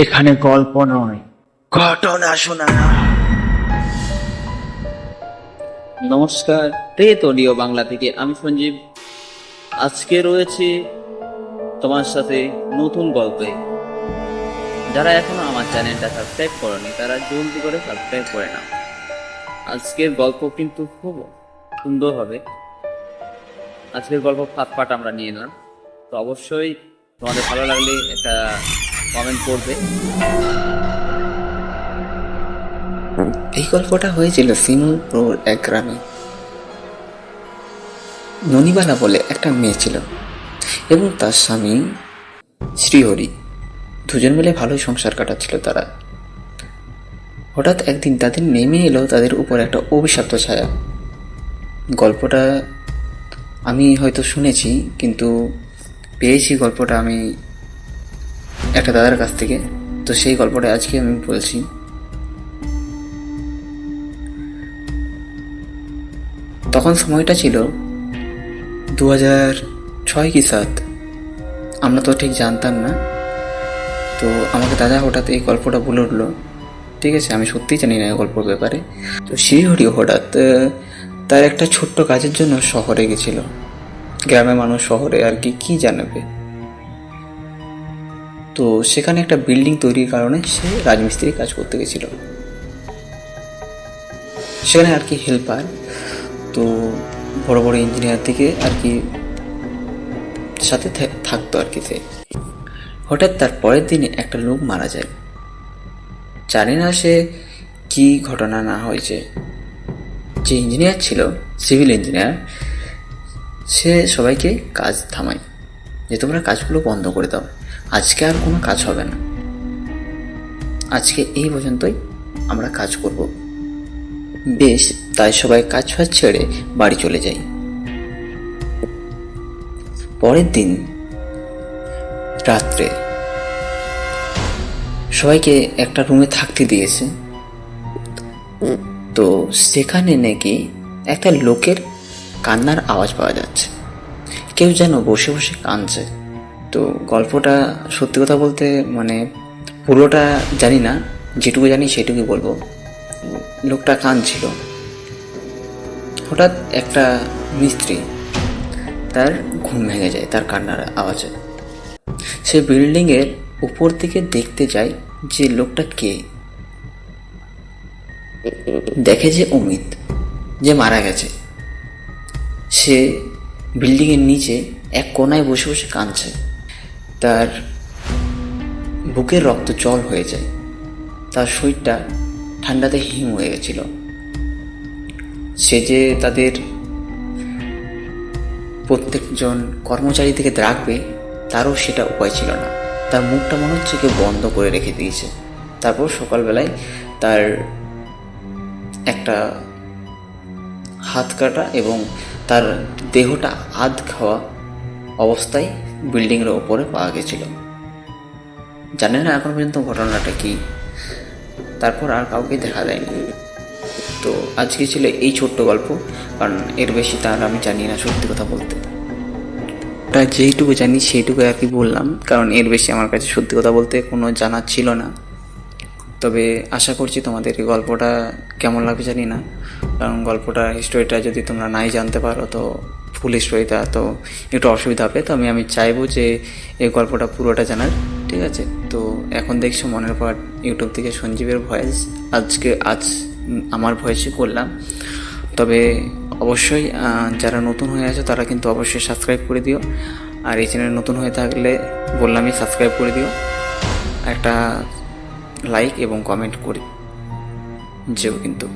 এখানে গল্প নয়, ঘটনা শোনা। নমস্কার, প্রেত অডিও বাংলা থেকে আমি সঞ্জীব। আজকে রয়েছে তোমার সাথে নতুন গল্পে। যারা এখনো আমার চ্যানেলটা সাবস্ক্রাইব করেনি তারা জলদি করে সাবস্ক্রাইব করে নাও। আজকের গল্প কিন্তু খুব সুন্দর হবে। আজকের গল্প 7 পার্ট আমরা নিয়ে এলাম, তো অবশ্যই তোমাদের ভালো লাগলে একটা কমেন্ট করবে। এই গল্পটা হয়েছিল সিমুলপুর এক গ্রামে। ননিবালা বলে একটা মেয়ে ছিল এবং তার স্বামী শ্রীহরি। দুজন মিলে ভালোই সংসার কাটাচ্ছিল তারা। হঠাৎ একদিন তাদের নেমে এলো তাদের উপর একটা অভিশপ্ত ছায়া। গল্পটা আমি হয়তো শুনেছি, কিন্তু পেয়েছি গল্পটা আমি একটা দাদার কাছ থেকে। তো সেই গল্পটা আজকে আমি বলছি। তখন সময়টা ছিল 2006 কি 7। আমরা তো ঠিক জানতাম না। তো আমাকে দাদা হঠাৎ এই গল্পটা বলে উঠলো। ঠিক আছে, আমি সত্যিই জানি না এই গল্পের ব্যাপারে। তো শ্রীহরি হঠাৎ তার একটা ছোট্ট কাজের জন্য শহরে গেছিল। গ্রামের মানুষ শহরে আর কি জানাবে। তো সেখানে একটা বিল্ডিং তৈরির কারণে সে রাজমিস্ত্রি কাজ করতে গেছিল। সেখানে আর কি হেল্পার, তো বড় বড় ইঞ্জিনিয়ার থেকে আর কি সাথে থাকতো আর কি। সে হঠাৎ তার পরের দিনে একটা লোক মারা যায়। জানি না সে কি ঘটনা না হয়েছে। যে ইঞ্জিনিয়ার ছিল, সিভিল ইঞ্জিনিয়ার, সে সবাইকে কাজ থামায় যে তোমরা কাজগুলো বন্ধ করে দাও, আজকে আর কোনো কাজ হবে না, আজকে এই পর্যন্তই আমরা কাজ করব। বেশ, তাই সবাই কাজ ফাজ ছেড়ে বাড়ি চলে যায়। পরের দিন রাত্রে সবাইকে একটা রুমে থাকতে দিয়েছে। তো সেখানে নাকি একটা লোকের কান্নার আওয়াজ পাওয়া যাচ্ছে। কেউ যেন বসে বসে কাঁদছে। তো গল্পটা সত্যি কথা বলতে মানে পুরোটা জানি না, যেটুকু জানি সেটুকুই বলবো। লোকটা কাঁদছিল। হঠাৎ একটা মিস্ত্রি, তার ঘুম ভেঙে যায় তার কান্নার আওয়াজে। সে বিল্ডিংয়ের উপর থেকে দেখতে যায় যে লোকটা কে। দেখে যে অমিত, যে মারা গেছে। সে বিল্ডিংয়ের নিচে এক কোনায় বসে বসে কাঁদছে। তার বুকের রক্ত জল হয়ে যায়। তার শরীরটা ঠান্ডাতে হিম হয়ে গেছিল। সে যে তাদের প্রত্যেকজন কর্মচারী থেকে রাখবে, তারও সেটা উপায় ছিল না। তার মুখটা মনে হচ্ছে কেউ বন্ধ করে রেখে দিয়েছে। তারপর সকালবেলায় তার একটা হাত কাটা এবং তার দেহটা আধ খাওয়া অবস্থায় বিল্ডিংয়ের ওপরে পাওয়া গেছিল। জানে না এখন পর্যন্ত ঘটনাটা কি। তারপর আর কাউকে দেখা যায়নি। তো আজকে ছিল এই ছোট্ট গল্প, কারণ এর বেশি তার আমি জানি না সত্যি কথা বলতে। ওটা যেইটুকু জানি সেইটুকু আর কি বললাম, কারণ এর বেশি আমার কাছে সত্যি কথা বলতে কোনো জানা ছিল না। তবে আশা করছি তোমাদের এই গল্পটা কেমন লাগবে জানি না, কারণ গল্পটা হিস্টোরিটা যদি তোমরা নাই জানতে পারো তো ফুল স্টোরিটা তো একটু অসুবিধা হবে। তো আমি চাইবো যে এই গল্পটা পুরোটা জানার। ঠিক আছে, তো এখন দেখছো মনের পর ইউটিউব থেকে সঞ্জীবের ভয়েস আজ আমার ভয়েসই করলাম। তবে অবশ্যই যারা নতুন হয়ে আছে তারা কিন্তু অবশ্যই সাবস্ক্রাইব করে দিও। আর এই চ্যানেল নতুন হয়ে থাকলে বললামই সাবস্ক্রাইব করে দিও, একটা লাইক এবং কমেন্ট করি যেও কিন্তু।